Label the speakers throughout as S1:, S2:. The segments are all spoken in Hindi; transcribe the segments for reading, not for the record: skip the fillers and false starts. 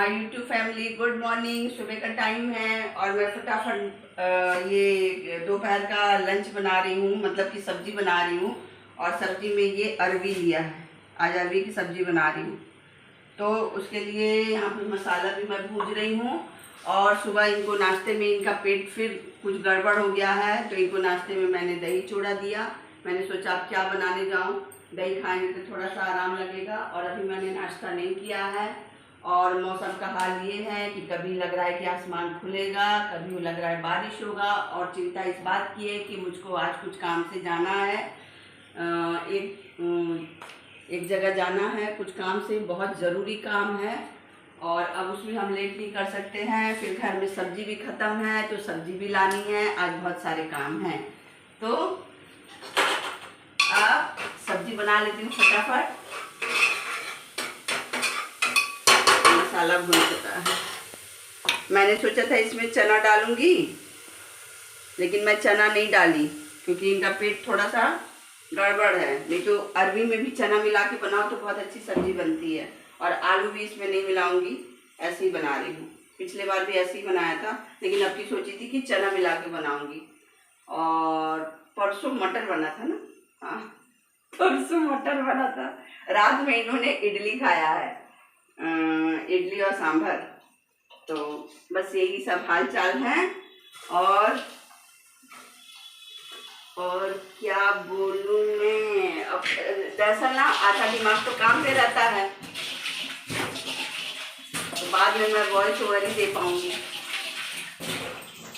S1: My YouTube family, good morning. सुबह का टाइम है और मैं फटाफट ये दोपहर का लंच बना रही हूँ, मतलब कि सब्जी बना रही हूँ। और सब्जी में ये अरवी लिया है, आज अरवी की सब्जी बना रही हूँ। तो उसके लिए यहाँ पे मसाला भी मैं भूज रही हूँ। और सुबह इनको नाश्ते में इनका पेट फिर कुछ गड़बड़ हो गया है, तो इनको नाश्ते में मैंने दही चूड़ा दिया। मैंने सोचा अब क्या बनाने जाऊँ, दही खाएंगे तो थोड़ा सा आराम लगेगा। और अभी मैंने नाश्ता नहीं किया है। और मौसम का हाल ये है कि कभी लग रहा है कि आसमान खुलेगा, कभी लग रहा है बारिश होगा। और चिंता इस बात की है कि मुझको आज कुछ काम से जाना है, एक जगह जाना है, कुछ काम से, बहुत ज़रूरी काम है। और अब उसमें हम लेट नहीं कर सकते हैं। फिर घर में सब्जी भी ख़त्म है, तो सब्जी भी लानी है। आज बहुत सारे काम हैं, तो अब सब्जी बना लेती हूँ फटाफट। मसाला भून चुका है। मैंने सोचा था इसमें चना डालूंगी, लेकिन मैं चना नहीं डाली क्योंकि इनका पेट थोड़ा सा गड़बड़ है। नहीं तो अरवी में भी चना मिला के बनाओ तो बहुत अच्छी सब्जी बनती है। और आलू भी इसमें नहीं मिलाऊंगी, ऐसे ही बना रही हूँ। पिछले बार भी ऐसे ही बनाया था, लेकिन अब की सोची थी कि चना मिला के बनाऊंगी। और परसों मटर बना था ना, हाँ परसों मटर बना था। रात में इन्होंने इडली खाया है, इडली और सांभर। तो बस यही सब हाल चाल है। और क्या बोलूं मैं, अब दरअसल ना आधा दिमाग तो काम पे रहता है, तो बाद में मैं वॉइस ओवर ही दे पाऊंगी।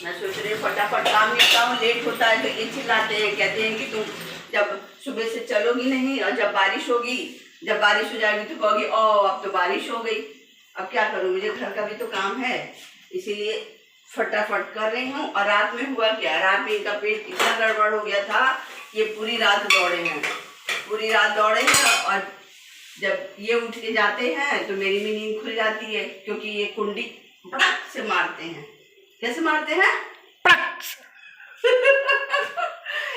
S1: मैं सोच रही हूँ फटाफट काम निपटाऊं, लेट होता है तो ये चिल्लाते हैं, कहते हैं कि तुम जब सुबह से चलोगी नहीं, और जब बारिश हो जाएगी तो कहोगी ओ अब तो बारिश हो गई। अब क्या करूँ, मुझे घर का भी तो काम है, इसीलिए फटाफट कर रही हूँ। और रात में हुआ क्या, रात में इनका पेट इतना गड़बड़ हो गया था, ये पूरी रात दौड़े हैं। और जब ये उठ के जाते हैं तो मेरी भी नींद खुल जाती है, क्योंकि ये कुंडी पटक से मारते हैं। कैसे मारते हैं? पटक से।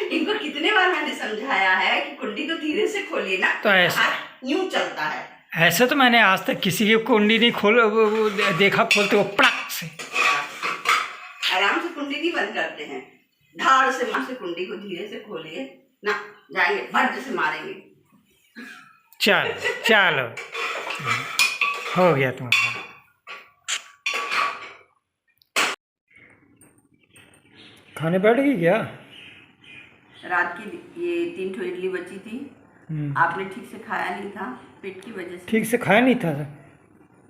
S1: इनको कितने बार मैंने समझाया है कि कुंडी को धीरे से खोलिए ना, तो ऐसा यूं चलता है।
S2: ऐसे तो मैंने आज तक किसी की कुंडी नहीं देखा खोलते वो पटक से।
S1: आराम से कुंडी नहीं बंद करते हैं, धाड़ से मार से कुंडी को धीरे से खोलिए ना, जाएंगे भट से मारेंगे।
S2: चलो हो गया तुम्हारा। खाने बैठ गई क्या?
S1: रात की ये 3 ठो इडली बची थी, आपने ठीक से खाया नहीं था, पेट की वजह से।
S2: ठीक से खाया नहीं था,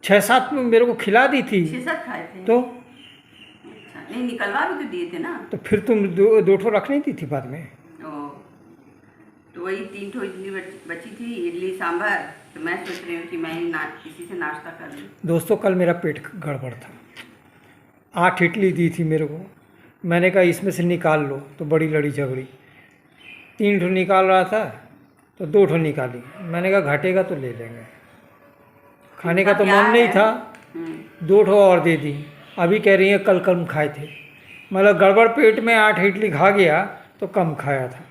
S2: 6-7 मेरे को खिला दी थी।
S1: 6-7 खाए थे
S2: तो
S1: अच्छा, नहीं निकलवा भी तो दिए थे ना।
S2: तो फिर तुम दो ठो रख नहीं दी थी बाद में।
S1: तो वही 3 ठो इडली बची थी, इडली सांभर। तो मैं सोच रही हूँ कि मैं किसी से नाश्ता कर लूँ।
S2: दोस्तों कल मेरा पेट गड़बड़ था, 8 इडली दी थी मेरे को। मैंने कहा इसमें से निकाल लो, तो बड़ी लड़ी झगड़ी। 3 ठो निकाल रहा था तो 2 ठो निकाली। मैंने कहा घटेगा तो ले लेंगे, खाने का तो मन नहीं था, 2 ठो और दे दी। अभी कह रही है कल कम खाए थे, मतलब गड़बड़ पेट में 8 इडली खा गया तो कम खाया था।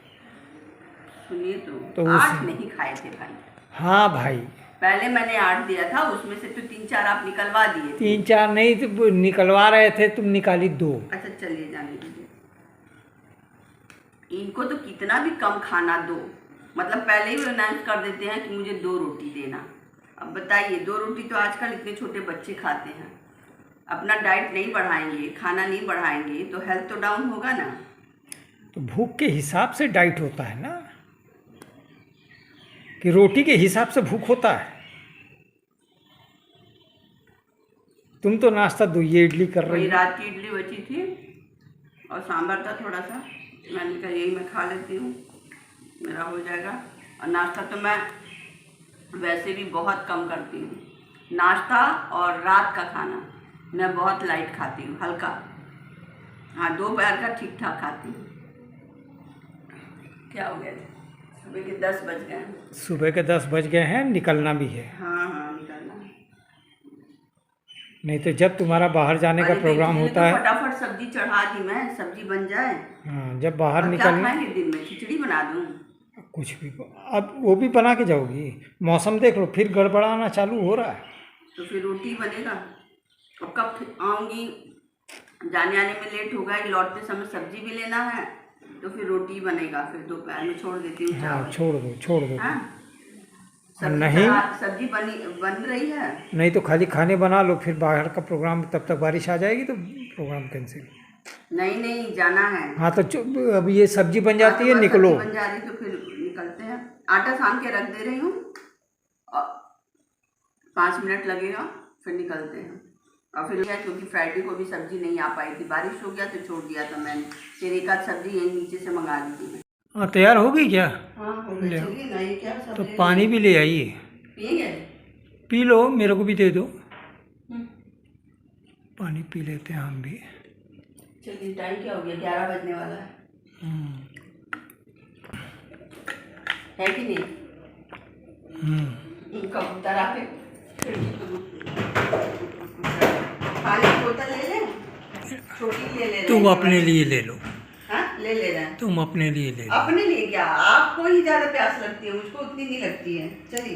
S1: सुनिए तो 8 नहीं खाए थे भाई।
S2: हाँ भाई,
S1: पहले मैंने 8 दिया था, उसमें से तो 3-4 आप निकलवा दिए थे।
S2: 3-4 नहीं तो निकलवा रहे थे, तुम निकाली 2।
S1: अच्छा चलिए जाने दीजिए। इनको तो कितना भी कम खाना दो, मतलब पहले ही अनाउंस कर देते हैं कि मुझे 2 रोटी देना। अब बताइए, 2 रोटी तो आजकल इतने छोटे बच्चे खाते हैं। अपना डाइट नहीं बढ़ाएंगे, खाना नहीं बढ़ाएंगे तो हेल्थ तो डाउन होगा ना।
S2: तो भूख के हिसाब से डाइट होता है ना, कि रोटी के हिसाब से भूख होता है। तुम तो नाश्ता 2 ये इडली कर रही हो।
S1: रात की इडली बची थी और सांभर था थोड़ा सा, मैंने कहा यही मैं खा लेती हूँ, मेरा हो जाएगा। और नाश्ता तो मैं वैसे भी बहुत कम करती हूँ, नाश्ता और रात का खाना मैं बहुत लाइट खाती हूँ, हल्का। हाँ, दोपहर का ठीक ठाक खाती हूँ। क्या हो गया, सुबह के 10 बज गए हैं।
S2: सुबह के 10 बज गए हैं, निकलना भी है।
S1: हाँ निकलना है।
S2: नहीं तो जब तुम्हारा बाहर जाने का प्रोग्राम होता है,
S1: फटाफट सब्जी चढ़ा दी मैं, सब्जी बन जाए।
S2: हाँ, जब बाहर निकलना।
S1: क्या खाएंगे दिन में, खिचड़ी बना दूँ?
S2: कुछ भी, अब वो भी बना के जाओगी। मौसम देख लो, फिर गड़बड़ाना चालू हो रहा है,
S1: तो फिर रोटी बनेगा। और कब आऊँगी, जाने आने में लेट होगा, लौटते समय सब्जी भी लेना है, तो फिर रोटी बनेगा, फिर दोपहर में छोड़ देती हूँ
S2: हाँ
S1: चावल।
S2: छोड़ दो
S1: हाँ
S2: नहीं
S1: सब्जी बन रही है।
S2: नहीं तो खाली खाने बना लो, फिर बाहर का प्रोग्राम, तब तक बारिश आ जाएगी तो प्रोग्राम कैंसिल।
S1: नहीं जाना है।
S2: हाँ तो अब ये सब्जी बन जाती है,
S1: बस
S2: निकलो।
S1: सब्जी बन जा रही तो फिर निकलते हैं। आटा सान के रख दे रही हूँ और 5 मिनट लगेगा, फिर निकलते हैं। और फिर क्योंकि फ्राइडे को भी सब्जी नहीं आ पाई थी, बारिश हो गया तो छोड़ दिया था मैंने, फिर एक आध सब्जी यहीं नीचे से मंगा ली थी।
S2: हाँ तैयार हो गई क्या?
S1: हाँ हो गई। चलिए नहीं क्या
S2: तो पानी भी ले आइए,
S1: पिएंगे?
S2: पी लो, मेरे को भी दे दो, पानी पी लेते हैं हम भी।
S1: चलिए टाइम क्या हो गया, 11 बजने वाला है कि नहीं? कबूतर आके पानी की बोतल ले लें, छोटी ले
S2: तुम अपने लिए ले लो।
S1: हाँ ले रहे हैं।
S2: तुम अपने लिए ले लो।
S1: अपने लिए क्या, आपको ही ज्यादा प्यास लगती है, मुझको उतनी नहीं लगती है। चलिए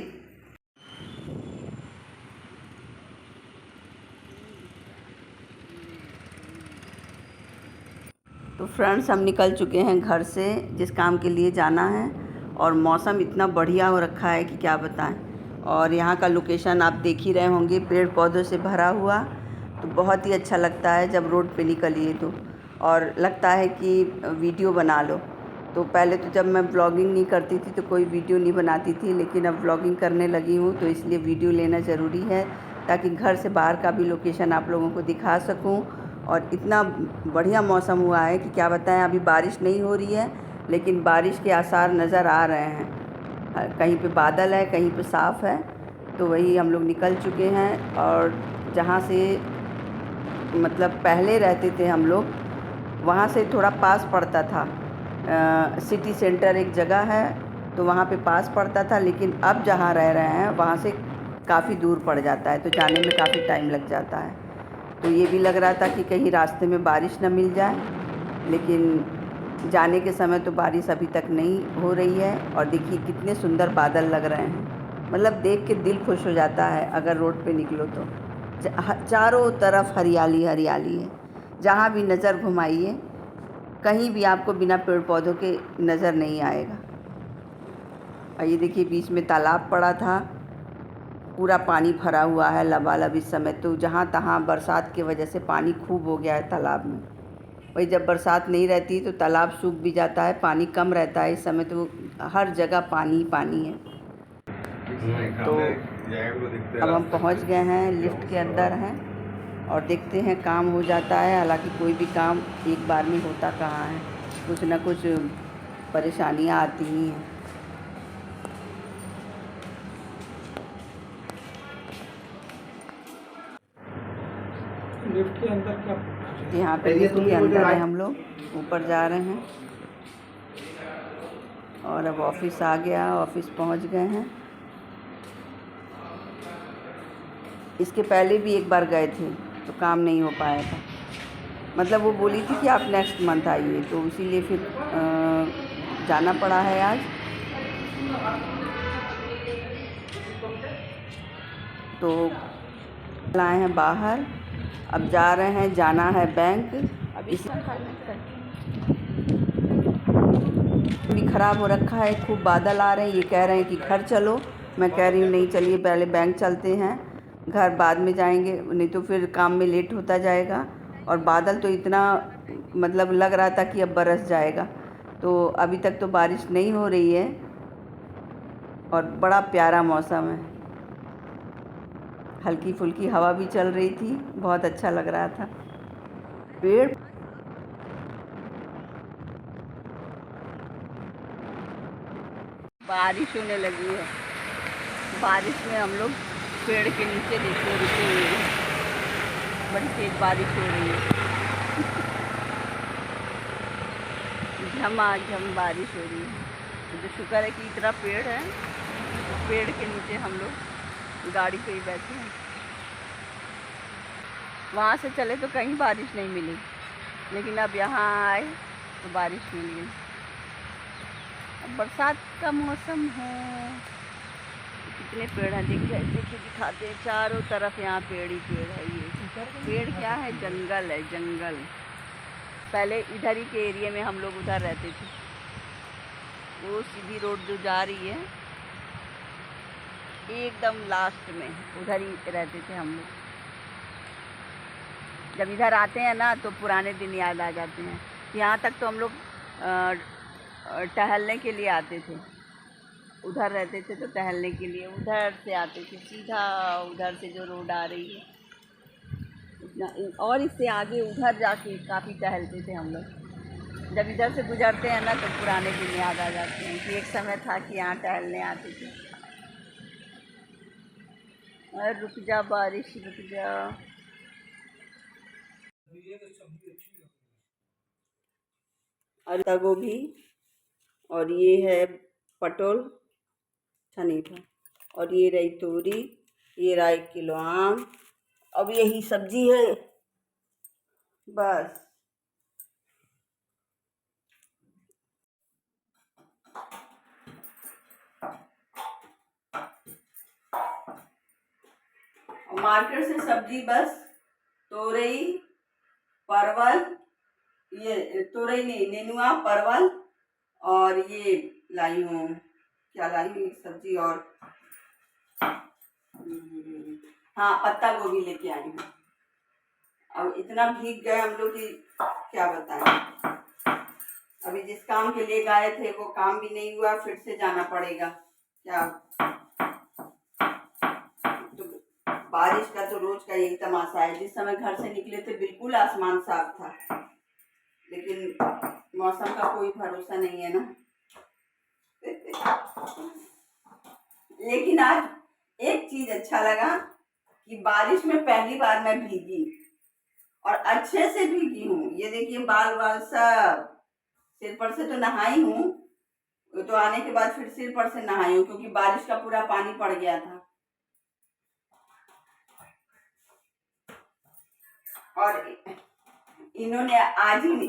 S1: तो फ्रेंड्स, हम निकल चुके हैं घर से, जिस काम के लिए जाना है। और मौसम इतना बढ़िया हो रखा है कि क्या बताएं। और यहाँ का लोकेशन आप देख ही रहे होंगे, पेड़ पौधों से भरा हुआ, तो बहुत ही अच्छा लगता है जब रोड पे निकलिए तो। और लगता है कि वीडियो बना लो। तो पहले तो जब मैं व्लॉगिंग नहीं करती थी तो कोई वीडियो नहीं बनाती थी, लेकिन अब व्लॉगिंग करने लगी हूँ तो इसलिए वीडियो लेना ज़रूरी है, ताकि घर से बाहर का भी लोकेशन आप लोगों को दिखा सकूँ। और इतना बढ़िया मौसम हुआ है कि क्या बताएं। अभी बारिश नहीं हो रही है, लेकिन बारिश के आसार नज़र आ रहे हैं। कहीं पे बादल है, कहीं पे साफ़ है। तो वही हम लोग निकल चुके हैं। और जहाँ से मतलब पहले रहते थे हम लोग, वहाँ से थोड़ा पास पड़ता था। सिटी सेंटर एक जगह है, तो वहाँ पे पास पड़ता था, लेकिन अब जहाँ रह रहे हैं वहाँ से काफ़ी दूर पड़ जाता है, तो जाने में काफ़ी टाइम लग जाता है। तो ये भी लग रहा था कि कहीं रास्ते में बारिश न मिल जाए, लेकिन जाने के समय तो बारिश अभी तक नहीं हो रही है। और देखिए कितने सुंदर बादल लग रहे हैं, मतलब देख के दिल खुश हो जाता है अगर रोड पे निकलो तो। चारों तरफ हरियाली हरियाली है, जहाँ भी नज़र घुमाइए कहीं भी आपको बिना पेड़ पौधों के नज़र नहीं आएगा। और ये देखिए बीच में तालाब पड़ा था, पूरा पानी भरा हुआ है लबालब इस समय। तो जहाँ तहाँ बरसात की वजह से पानी खूब हो गया है तालाब में। वही जब बरसात नहीं रहती तो तालाब सूख भी जाता है, पानी कम रहता है इस समय, तो हर जगह पानी पानी है। तो अब हम पहुँच गए हैं, लिफ्ट के अंदर हैं और देखते हैं काम हो जाता है। हालांकि कोई भी काम एक बार में होता कहाँ है, कुछ ना कुछ परेशानियाँ आती ही हैं।
S2: लिफ्ट के अंदर क्या?
S1: यहाँ पे लिफ्ट के अंदर है, हम लोग ऊपर जा रहे हैं। और अब ऑफिस आ गया, ऑफिस पहुँच गए हैं। इसके पहले भी एक बार गए थे तो काम नहीं हो पाया था, मतलब वो बोली थी कि आप नेक्स्ट मंथ आइए, तो इसीलिए फिर जाना पड़ा है आज। तो लाए हैं बाहर, अब जा रहे हैं, जाना है बैंक। अब इसी भी ख़राब हो रखा है, खूब बादल आ रहे हैं। ये कह रहे हैं कि घर चलो, मैं कह रही हूँ नहीं चलिए पहले बैंक चलते हैं, घर बाद में जाएंगे, नहीं तो फिर काम में लेट होता जाएगा। और बादल तो इतना मतलब लग रहा था कि अब बरस जाएगा, तो अभी तक तो बारिश नहीं हो रही है और बड़ा प्यारा मौसम है। हल्की फुल्की हवा भी चल रही थी, बहुत अच्छा लग रहा था। पेड़ बारिश होने लगी है, बारिश में हम लोग पेड़ के नीचे देखने रुके हुए हैं, बड़ी तेज बारिश हो रही है। झमाझम बारिश हो रही है। तो शुक्र है कि इतना पेड़ है, पेड़ के नीचे हम लोग गाड़ी पे ही बैठे हैं। वहाँ से चले तो कहीं बारिश नहीं मिली, लेकिन अब यहाँ आए तो बारिश मिल गई। अब बरसात का मौसम है, कितने पेड़ हैं देखिए दिखाते हैं, चारों तरफ यहाँ पेड़ ही पेड़ है। ये पेड़ क्या है, जंगल है, जंगल। पहले इधर ही के एरिया में हम लोग उधर रहते थे। वो सीधी रोड जो जा रही है एकदम लास्ट में, उधर ही रहते थे हम लोग। जब इधर आते हैं ना तो पुराने दिन याद आ जाते हैं। यहाँ तक तो हम लोग टहलने के लिए आते थे। उधर रहते थे तो टहलने के लिए उधर से आते थे, सीधा उधर से जो रोड आ रही है और इससे आगे उधर जाके काफ़ी टहलते थे हम लोग। जब इधर से गुजरते हैं ना तो पुराने दिन याद आ जाते हैं कि एक समय था कि यहाँ टहलने आते थे। और रुक जा बारिश, रुक जा। पत्ता गोभी और ये है पटोल, अच्छा नहीं था। और ये रही तोरी, ये रहा 1 किलो आम। अब यही सब्जी है बस। मार्केट से सब्जी बस तोरई, परवल, ये तोरई नहीं, नेनुआ, परवल और ये लाई हूँ, क्या लाई हूँ सब्जी, और हाँ पत्ता गोभी लेके आई हूँ। अब इतना भीग गए हम लोग कि क्या बताएं। अभी जिस काम के लिए गए थे वो काम भी नहीं हुआ, फिर से जाना पड़ेगा। क्या तो बारिश का तो रोज का यही तमाशा है। जिस समय घर से निकले थे बिल्कुल आसमान साफ था, लेकिन मौसम का कोई भरोसा नहीं है ना। लेकिन आज एक चीज अच्छा लगा कि बारिश में पहली बार मैं भीगी और अच्छे से भीगी हूँ। ये देखिए बाल बाल सब, सिर पर से तो नहाई हूँ, तो आने के बाद फिर सिर पर से नहाई हूँ क्योंकि बारिश का पूरा पानी पड़ गया था। और इन्होंने आज ही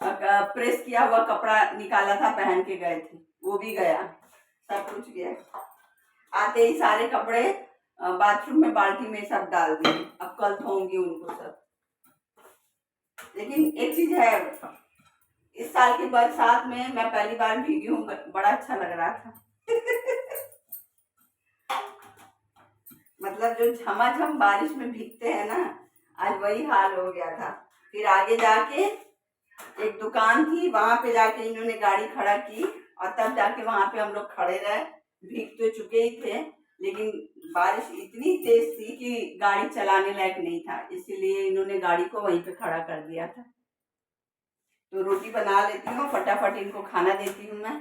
S1: प्रेस किया हुआ कपड़ा निकाला था, पहन के गए थे, वो भी गया, सब कुछ गया। आते ही सारे कपड़े बाथरूम में बाल्टी में सब डाल दिए, अब कल धोऊंगी उनको सब। लेकिन एक चीज है, इस साल की बरसात में मैं पहली बार भीगी हूँ, बड़ा अच्छा लग रहा था। मतलब जो झमाझम बारिश में भीगते हैं ना, आज वही हाल हो गया था। फिर आगे जाके एक दुकान थी, वहां पे जाके इन्होंने गाड़ी खड़ा की और तब जाके वहां पे हम लोग खड़े रहे। भीग तो चुके ही थे, लेकिन बारिश इतनी तेज थी कि गाड़ी चलाने लायक नहीं था, इसीलिए इन्होंने गाड़ी को वहीं पे खड़ा कर दिया था। तो रोटी बना लेती हूँ, फटाफट इनको खाना देती हूँ मैं,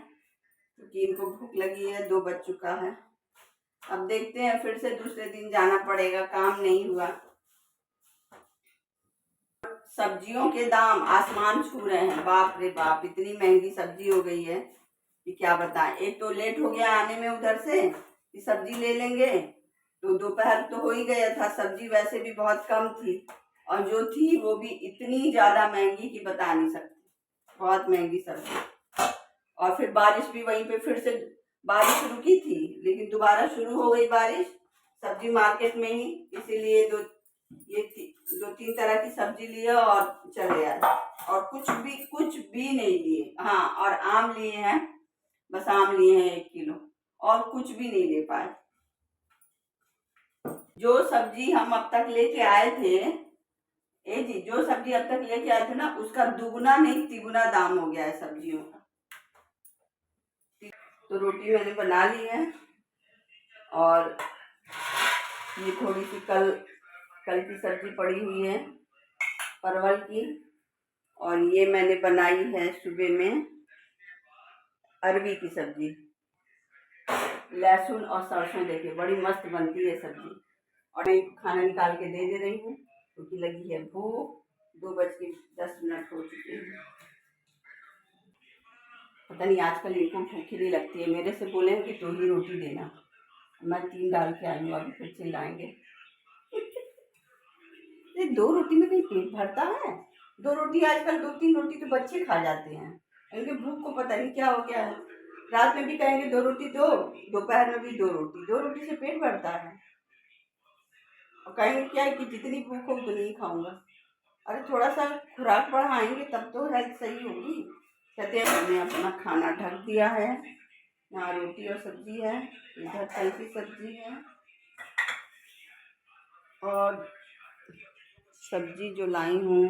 S1: क्योंकि इनको भूख लगी है, 2 बज चुका है। अब देखते हैं, फिर से दूसरे दिन जाना पड़ेगा, काम नहीं हुआ। सब्जियों के दाम आसमान छू रहे हैं, बाप रे बाप, इतनी महंगी सब्जी हो गई है कि क्या बताएं। एक तो लेट हो गया आने में उधर से कि सब्जी ले लेंगे, तो दोपहर तो हो ही गया था। सब्जी वैसे भी बहुत कम थी और जो थी वो भी इतनी ज्यादा महंगी कि बता नहीं सकती, बहुत महंगी सब्जी। और फिर बारिश भी वहीं पे, फिर से बारिश रुकी थी लेकिन दोबारा शुरू हो गई बारिश सब्जी मार्केट में ही, इसीलिए 2-3 तरह की सब्जी लिए और चले आए। और कुछ भी नहीं लिए। हाँ, और आम लिए हैं, बस आम लिए हैं 1 किलो, और कुछ भी नहीं ले पाए। जो सब्जी हम अब तक लेके आए थे, जो सब्जी अब तक लेके आए थे ना, उसका दुगुना नहीं तिगुना दाम हो गया है सब्जियों का। तो रोटी मैंने बना ली है और ये थोड़ी सी कल की सब्जी पड़ी हुई है परवल की, और ये मैंने बनाई है सुबह में अरवी की सब्जी, लहसुन और सरसों देके बड़ी मस्त बनती है सब्जी। और मैं खाना निकाल के दे रही हूँ क्योंकि लगी है भूख। 2:10 हो चुके हैं। पता नहीं आजकल इनको भूख ही नहीं लगती है। मेरे से बोले कि 2 ही रोटी देना, मैं 3 डाल के आई हूँ, अभी फिर चिल्लाएंगे। ये 2 रोटी में कहीं पेट भरता है? 2 रोटी आजकल, 2-3 रोटी तो बच्चे खा जाते हैं, इनके भूख को पता नहीं क्या हो गया है। रात में भी कहेंगे 2 रोटी दो, दोपहर में भी 2 रोटी। 2 रोटी से पेट भरता है? और कहेंगे क्या है कि जितनी भूख हो उतनी ही खाऊंगा। अरे थोड़ा सा खुराक बढ़ाएंगे तब तो हेल्थ सही होगी। कहते हैं मैंने अपना खाना ढक दिया है। यहाँ रोटी और सब्जी है, इधर कल की सब्जी है, और सब्जी जो लाई हूँ,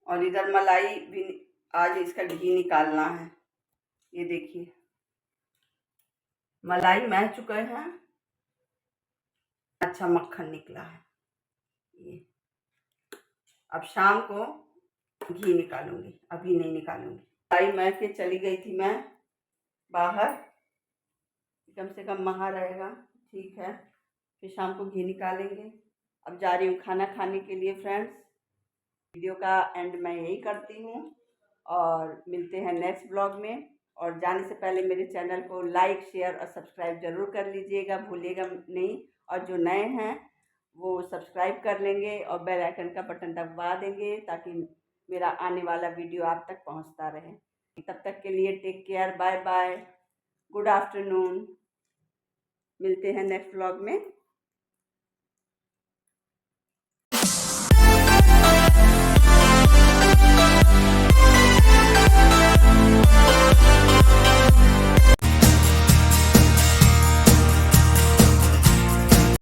S1: और इधर मलाई भी। आज इसका घी निकालना है। ये देखिए मलाई मह चुका है, अच्छा मक्खन निकला है। ये अब शाम को घी निकालूंगी, अभी नहीं निकालूंगी। मलाई मह के चली गई थी मैं बाहर, कम से कम महा रहेगा, ठीक है। फिर शाम को घी निकालेंगे। अब जा रही हूँ खाना खाने के लिए फ्रेंड्स। वीडियो का एंड मैं यही करती हूँ और मिलते हैं नेक्स्ट ब्लॉग में। और जाने से पहले मेरे चैनल को लाइक शेयर और सब्सक्राइब ज़रूर कर लीजिएगा, भूलिएगा नहीं। और जो नए हैं वो सब्सक्राइब कर लेंगे और बेल आइकन का बटन दबा देंगे ताकि मेरा आने वाला वीडियो आप तक पहुंचता रहे। तब तक के लिए take care, bye bye, good afternoon. मिलते हैं नेक्स्ट ब्लॉग में।